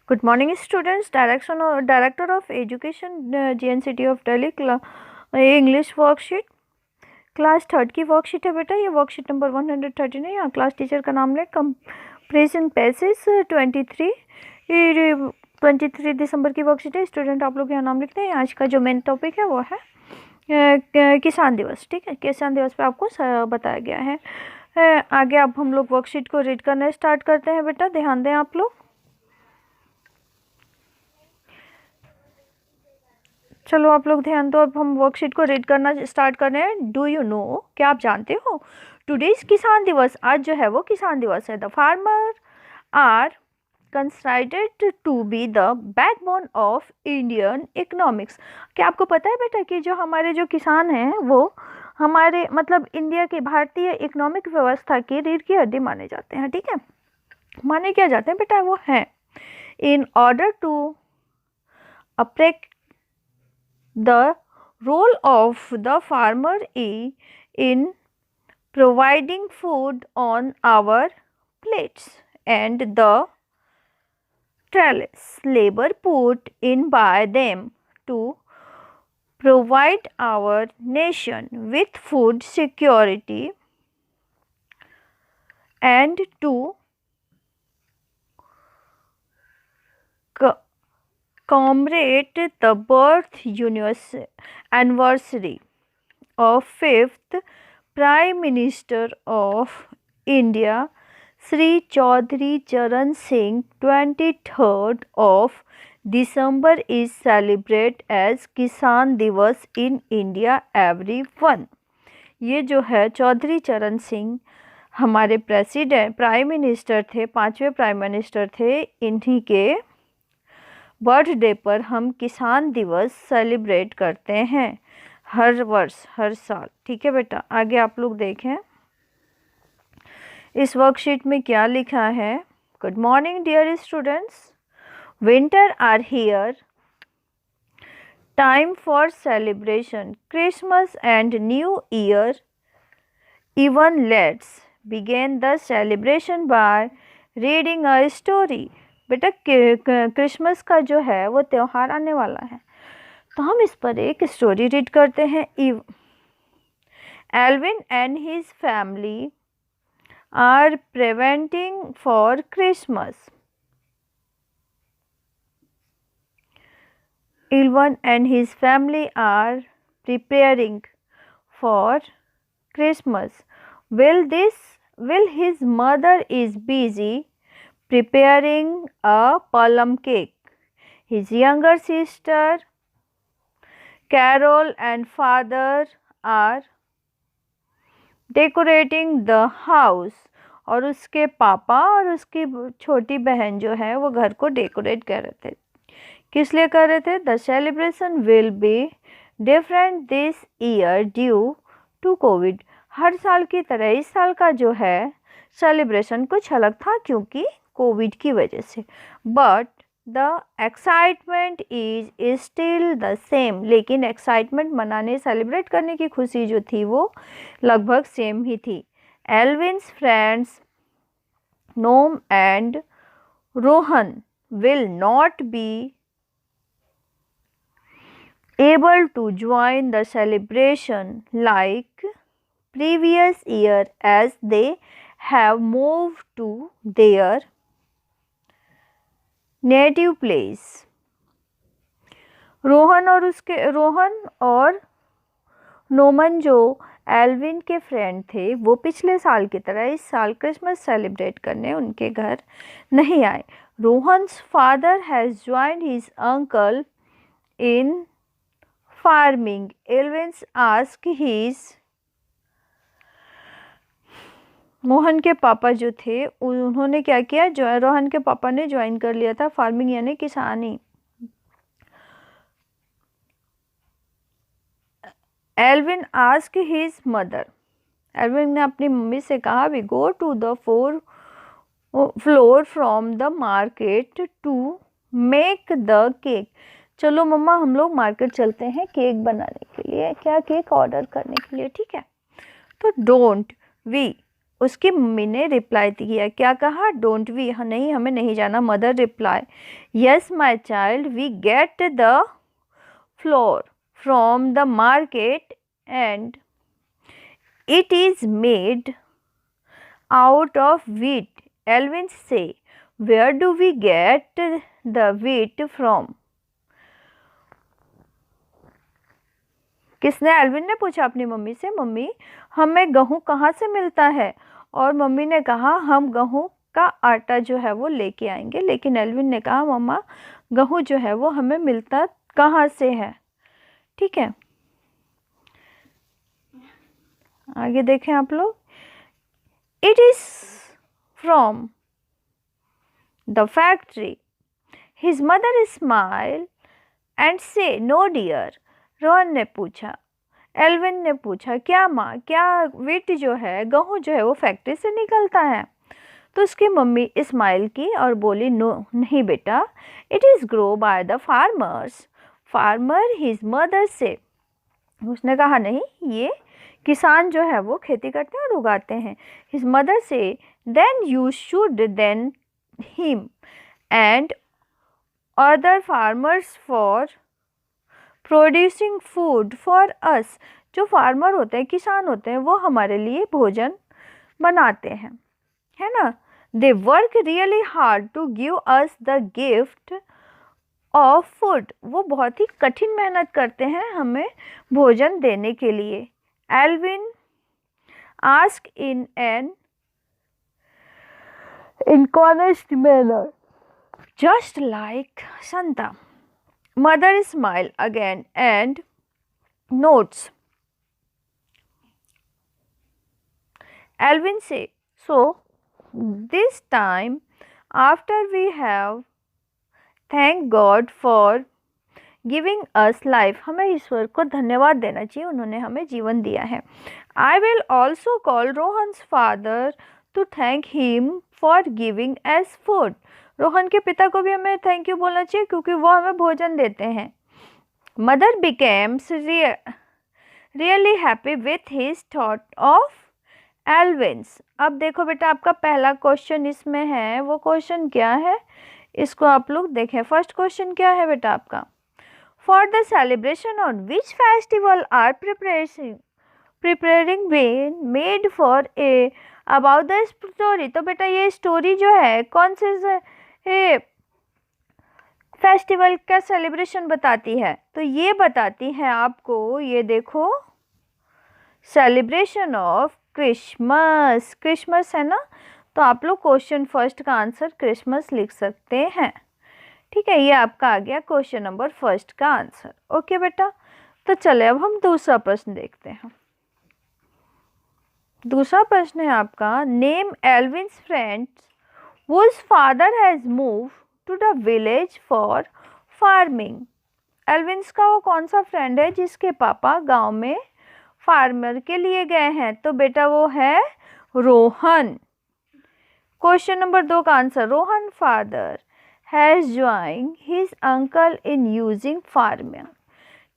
Good morning, students. Director of Education, JNCT of Delhi. English worksheet. Class third की worksheet है बेटा, ये worksheet number 113 है। यहाँ क्लास टीचर का नाम ले कंप्रेशन पैसेज 23 दिसंबर की वर्कशीट है। स्टूडेंट आप लोग यहाँ नाम लिखते हैं। आज का जो मेन टॉपिक है वो है किसान दिवस। ठीक है, किसान दिवस पे आपको बताया गया है। आगे अब हम लोग वर्कशीट को रीड करना स्टार्ट करते हैं बेटा, ध्यान दें आप लोग। चलो आप लोग ध्यान दो, अब हम वर्कशीट को रीड करना स्टार्ट कर रहे हैं। डू यू नो, क्या आप जानते हो, टुडेज किसान दिवस, आज जो है वो किसान दिवस है। The farmer are considered to be the backbone of Indian economics. क्या आपको पता है बेटा कि जो हमारे जो किसान हैं वो हमारे मतलब इंडिया की भारतीय इकोनॉमिक व्यवस्था की रीढ़ की हड्डी माने जाते हैं। ठीक है, माने क्या जाते हैं बेटा, वो हैं। In order to appreciate the role of the farmer in providing food on our plates and the tireless labor put in by them to provide our nation with food security and to commemorate the birth anniversary of 5th Prime Minister of India, Sri Chaudhary Charan Singh. 23rd of December is celebrated as Kisan Divas in India everyone। ये जो है चौधरी चरण सिंह हमारे prime minister थे, 5वें prime minister थे। इन्हीं के बर्थडे पर हम किसान दिवस सेलिब्रेट करते हैं हर वर्ष, हर साल। ठीक है बेटा, आगे आप लोग देखें इस वर्कशीट में क्या लिखा है। Good morning dear students, winter are here, time for celebration Christmas and new year. Even let's begin the celebration by reading a story. बेटा क्रिसमस का जो है वो त्यौहार आने वाला है, तो हम इस पर एक स्टोरी रीड करते हैं। Alvin and his family are preventing for Christmas. Alvin and his family are preparing for Christmas. Will his mother is busy preparing a plum cake. His younger sister Carol and father are decorating the house. और उसके पापा और उसकी छोटी बहन जो है वो घर को डेकोरेट कर रहे थे। किस लिए कर रहे थे? The celebration will be different this year due to COVID। हर साल की तरह इस साल का जो है सेलिब्रेशन कुछ अलग था क्योंकि कोविड की वजह से। But the excitement is still the same. लेकिन एक्साइटमेंट मनाने, सेलिब्रेट करने की खुशी जो थी वो लगभग सेम ही थी। Alvin's friends Nome and Rohan will not be able to join the celebration like previous year as they have moved to their native place। Rohan और नोमन जो एल्विन के फ्रेंड थे वो पिछले साल की तरह इस साल क्रिसमस सेलिब्रेट करने उनके घर नहीं आए। Rohan's father has joined his uncle in farming. Alvin's ask his, Mohan के पापा जो थे उन्होंने क्या किया, जो रोहन के पापा ने ज्वाइन कर लिया था फार्मिंग यानी किसानी। Alvin ask his mother, Alvin ने अपनी मम्मी से कहा, we go to the flour from the market to make the cake. चलो मम्मा हम लोग मार्केट चलते हैं केक बनाने के लिए, क्या केक ऑर्डर करने के लिए। ठीक है, तो डोंट वी उसकी मम्मी ने रिप्लाई किया, क्या कहा? डोंट वी, नहीं हमें नहीं जाना। Mother reply, yes my child, we get the flour from the market and it is made out of wheat. Alvin say, where do we get the wheat from? किसने? Alvin ने पूछा अपनी मम्मी से, मम्मी हमें गेहूँ कहाँ से मिलता है? और मम्मी ने कहा हम गेहूँ का आटा जो है वो लेके आएंगे। लेकिन एल्विन ने कहा मम्मा गेहूँ जो है वो हमें मिलता कहाँ से है? ठीक है, आगे देखें आप लोग। It is from the factory. His mother smiled and say, no dear. Rohan ने पूछा, एल्विन ने पूछा, क्या माँ, क्या व्हीट जो है, गेहूँ जो है वो फैक्ट्री से निकलता है? तो उसकी मम्मी स्माइल की और बोली, नो नहीं बेटा, it is grow by the farmers. Farmer his mother से, उसने कहा नहीं, ये किसान जो है वो खेती करते हैं और उगाते हैं। हिज मदर से, then you should then him and other farmers for producing food for us. जो फार्मर होते हैं, किसान होते हैं, वो हमारे लिए भोजन बनाते हैं, है ना। They work really hard to give us the gift of food. वो बहुत ही कठिन मेहनत करते हैं हमें भोजन देने के लिए। Alvin asked in an encouraged manner, just like Santa. Mother smiled again and notes. Alvin said, so this time after we have thank God for giving us life, हमें ईश्वर को धन्यवाद देना चाहिए, उन्होंने हमें जीवन दिया है। I will also call Rohan's father to thank him for giving us food. Rohan के पिता को भी हमें थैंक यू बोलना चाहिए क्योंकि वो हमें भोजन देते हैं। Mother becomes really happy with his thought of Alvin's. अब देखो बेटा, आपका पहला क्वेश्चन इसमें है, वो क्वेश्चन क्या है इसको आप लोग देखें। फर्स्ट क्वेश्चन क्या है बेटा आपका? For the celebration on which festival are preparing being made for a about the story। तो बेटा ये स्टोरी जो है कौन से फेस्टिवल का सेलिब्रेशन बताती है? तो ये बताती है आपको, ये देखो, सेलिब्रेशन ऑफ क्रिसमस। क्रिसमस है ना, तो आप लोग क्वेश्चन फर्स्ट का आंसर क्रिसमस लिख सकते हैं। ठीक है, ये आपका आ गया क्वेश्चन नंबर फर्स्ट का आंसर। ओके बेटा, तो चले अब हम दूसरा प्रश्न देखते हैं। दूसरा प्रश्न है आपका, name Alvin's friends whose father has moved to the village for farming। Alvin's का वो कौन सा फ्रेंड है जिसके पापा गांव में फार्मर के लिए गए हैं? तो बेटा वो है रोहन। क्वेश्चन नंबर 2 का answer, Rohan father has joined his uncle in using farming।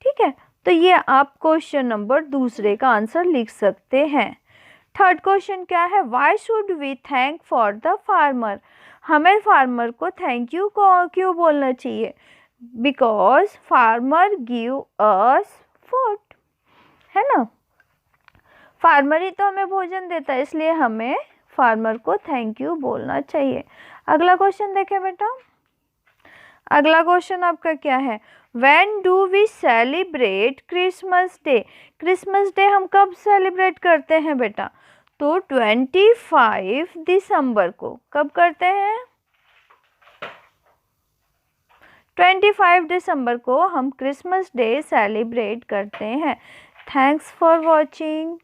ठीक है, तो ये आप क्वेश्चन नंबर दूसरे का आंसर लिख सकते हैं। थर्ड क्वेश्चन क्या है? Why should we thank for the farmer. हमें फार्मर को थैंक यू क्यों बोलना चाहिए? Because farmer give us food, है ना। फार्मर ही तो हमें भोजन देता है, इसलिए हमें फार्मर को थैंक यू बोलना चाहिए। अगला क्वेश्चन देखें बेटा। अगला क्वेश्चन आपका क्या है? When do we celebrate Christmas day. Christmas day हम कब सेलिब्रेट करते हैं बेटा? तो 25 दिसंबर को। कब करते हैं? 25 दिसंबर को हम क्रिसमस डे सेलिब्रेट करते हैं। Thanks for watching.